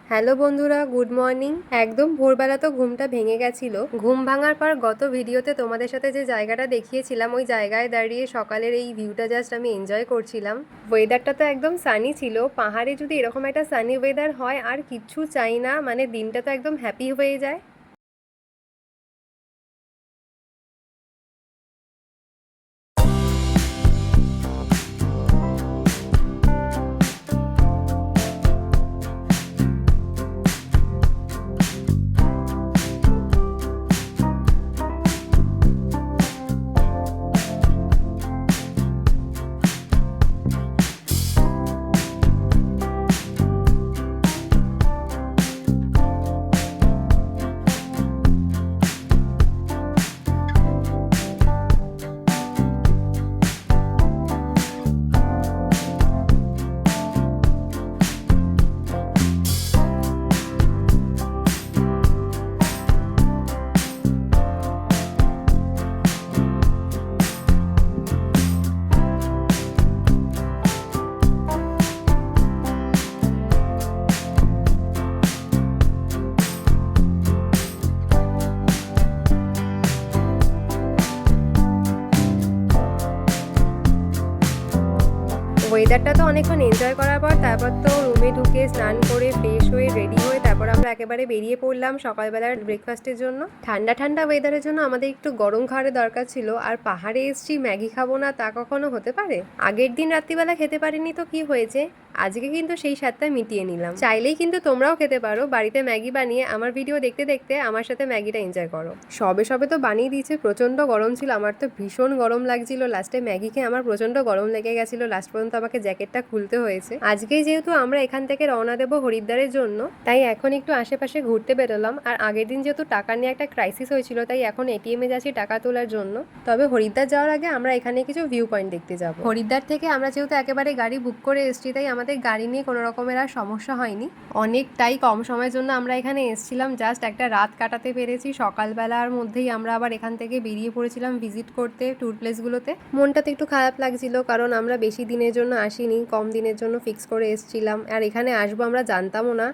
Hello বন্ধুরা, good morning. একদম ভোরবেলা তো ঘুমটা ভেঙে গেছিল। ঘুম ভাঙার পর গত ভিডিওতে তোমাদের সাথে যে জায়গাটা দেখিয়েছিলাম, ওই জায়গায় দাঁড়িয়ে সকালের এই ভিউটা জাস্ট আমি এনজয় করছিলাম। ওয়েদারটা তো একদম সানি ছিল। পাহাড়ে যদি এরকম একটা সানি ওয়েদার হয় আর কিচ্ছু চাই না, মানে দিনটা তো একদম হ্যাপি হয়ে যায়। ওয়েদারটা তো অনেকক্ষণ এনজয় করার পর তারপর তো রুমে ঢুকে স্নান করে ফ্রেশ হয়ে রেডি হয়ে তারপর আমরা একেবারে বেরিয়ে পড়লাম সকালবেলার ব্রেকফাস্টের জন্য। ঠান্ডা ঠান্ডা ওয়েদারের জন্য আমাদের একটু গরম খাবারের দরকার ছিল, আর পাহাড়ে এসছি ম্যাগি খাবো না তা কখনো হতে পারে? আগের দিন রাত্রিবেলা খেতে পারিনি তো কি হয়েছে, আজকে কিন্তু সেই স্বাদটা মিটিয়ে নিলাম। চাইলেই কিন্তু তোমরাও খেতে পারো বাড়িতে ম্যাগি বানিয়ে। আমার ভিডিও দেখতে দেখতে আমার সাথে ম্যাগিটা এনজয় করো। সবে সবে তো বানিয়ে দিয়েছে, প্রচণ্ড গরম ছিল, আমার তো ভীষণ গরম লাগছিল। লাস্টে ম্যাগি খেয়ে আমার প্রচণ্ড গরম লেগে গেছিলো, লাস্ট পর্যন্ত আমাকে জ্যাকেটটা খুলতে হয়েছে। আজকেই যেহেতু আমরা এখান থেকে রওনা দেবো হরিদ্বারের জন্য, তাই এখন একটু আশেপাশে ঘুরতে বেরোলাম। আর আগের দিন যেহেতু টাকা নিয়ে একটা ক্রাইসিস হয়েছিল, তাই এখন এটিএমে যাচ্ছি টাকা তোলার জন্য। তবে হরিদ্বার যাওয়ার আগে আমরা এখানে কিছু ভিউ পয়েন্ট দেখতে যাব। হরিদ্বার থেকে আমরা যেহেতু একেবারে গাড়ি বুক করে এসেছি, তাই আমাদের গাড়ি নিয়ে কোনো রকমের আর সমস্যা হয়নি। অনেকটাই কম সময়ের জন্য আমরা এখানে এসেছিলাম, জাস্ট একটা রাত কাটাতে পেরেছি। সকালবেলার মধ্যেই আমরা আবার এখান থেকে বেরিয়ে পড়েছিলাম ভিজিট করতে ট্যুর প্লেসগুলোতে। মনটাতে একটু খারাপ লাগছিল, কারণ আমরা বেশি দিনের জন্য আসিনি, কম দিনের জন্য ফিক্স করে এসেছিলাম। আর এখানে আসবো আমরা জানতামও না।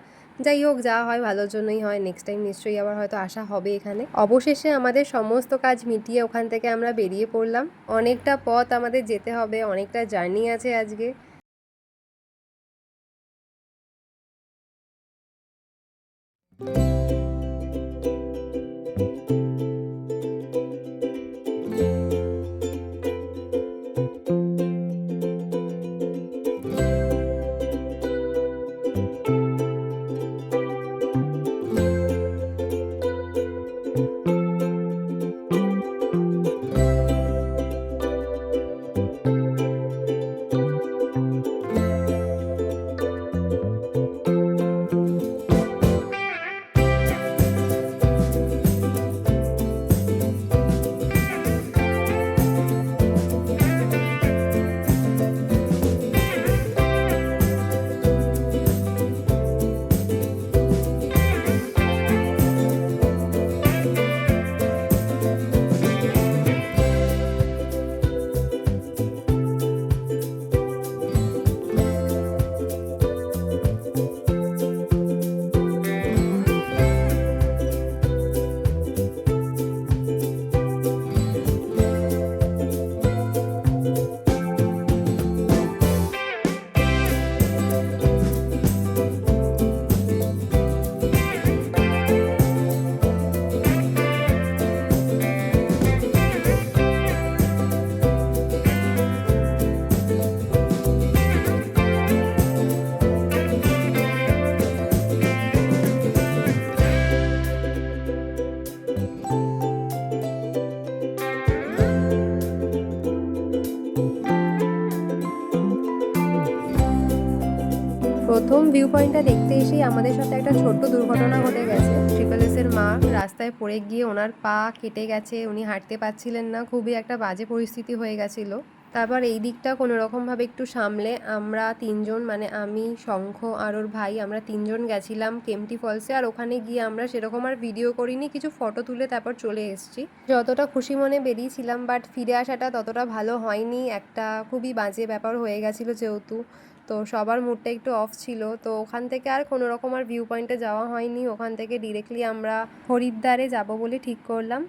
যাই হোক, যা হয় ভালোর জন্যই হয়। নেক্সট টাইম নিশ্চয়ই আবার হয়তো আসা হবে এখানে। অবশেষে আমাদের সমস্ত কাজ মিটিয়ে ওখান থেকে আমরা বেরিয়ে পড়লাম। অনেকটা পথ আমাদের যেতে হবে, অনেকটা জার্নি আছে আজকে। প্রথম ভিউ পয়েন্টটা দেখতে এসেই আমাদের সাথে একটা ছোট্ট দুর্ঘটনা ঘটে গেছে। ট্রিপল এস এর মা রাস্তায় পড়ে গিয়ে ওনার পা কেটে গেছে, উনি হাঁটতে পারছিলেন না, খুবই একটা বাজে পরিস্থিতি হয়ে গেছিলো। তারপর এই দিকটা কোনো রকমভাবে একটু সামলে আমরা তিনজন, মানে আমি, শঙ্খ আর ওর ভাই, আমরা তিনজন গেছিলাম কেম্পটি ফলসে। আর ওখানে গিয়ে আমরা সেরকম আর ভিডিও করিনি, কিছু ফটো তুলে তারপর চলে এসেছি। যতটা খুশি মনে বেরিয়েছিলাম, বাট ফিরে আসাটা ততটা ভালো হয়নি। একটা খুবই বাজে ব্যাপার হয়ে গেছিলো যেহেতু, তো সবার মুডটা একটু অফ ছিল। তো ওখান থেকে আর কোনো রকম আর ভিউ পয়েন্টে যাওয়া হয়নি। ওখান থেকে ডিরেক্টলি আমরা হরিদ্বারে যাব বলে ঠিক করলাম।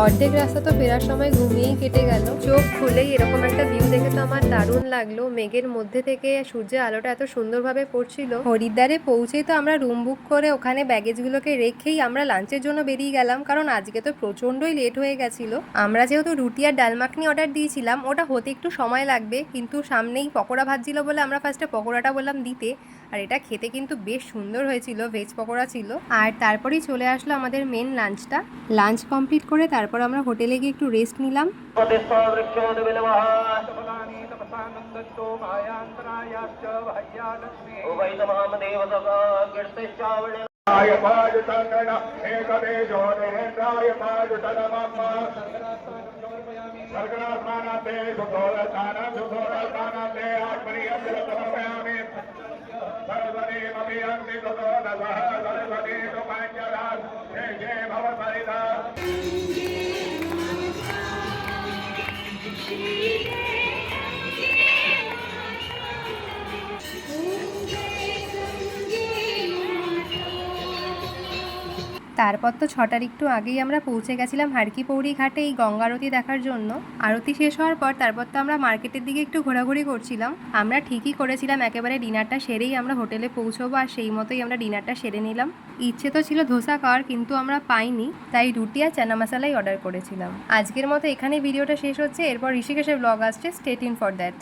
অর্ধেক রাস্তা তো ফেরার সময় ঘুমিয়েই কেটে গেল। চোখ খুলেই এরকম একটা ভিউ দেখে তো আমার দারুণ লাগলো। মেঘের মধ্যে থেকে সূর্যের আলোটা এত সুন্দরভাবে পড়ছিল। হরিদ্বারে পৌঁছেই তো আমরা রুম বুক করে ওখানে ব্যাগেজগুলোকে রেখেই আমরা লাঞ্চের জন্য বেরিয়ে গেলাম, কারণ আজকে তো প্রচণ্ডই লেট হয়ে গেছিলো। আমরা যেহেতু রুটি আর ডাল মাখনি অর্ডার দিয়েছিলাম, ওটা হতে একটু সময় লাগবে, কিন্তু সামনেই পকোড়া ভাজছিল বলে আমরা ফার্স্টে পকোড়াটা বললাম দিতে। আর এটা খেতে কিন্তু বেশ সুন্দর হয়েছিল, ভেজ পকোড়া ছিল। আর তারপরেই চলে আসলো আমাদের মেন লাঞ্চটা। লাঞ্চ কমপ্লিট করে তারপর আমরা হোটেলে গিয়ে একটু রেস্ট নিলাম। তারপর তো 6টার একটু আগেই আমরা পৌঁছে গেছিলাম হারকি পৌরি ঘাটে এই গঙ্গা আরতি দেখার জন্য। আরতি শেষ হওয়ার পর তারপর তো আমরা মার্কেটের দিকে একটু ঘোরাঘুরি করছিলাম। আমরা ঠিকই করেছিলাম, একেবারে ডিনারটা সেরেই আমরা হোটেলে পৌঁছবো, আর সেই মতোই আমরা ডিনারটা সেরে নিলাম। ইচ্ছে তো ছিল ধোসা খাওয়ার, কিন্তু আমরা পাইনি, তাই রুটি আর চানা মশালাই অর্ডার করেছিলাম। আজকের মতো এখানে ভিডিওটা শেষ হচ্ছে। এরপর ঋষিকেশের ব্লগ আসছে, স্টে টিউন ফর দ্যাট।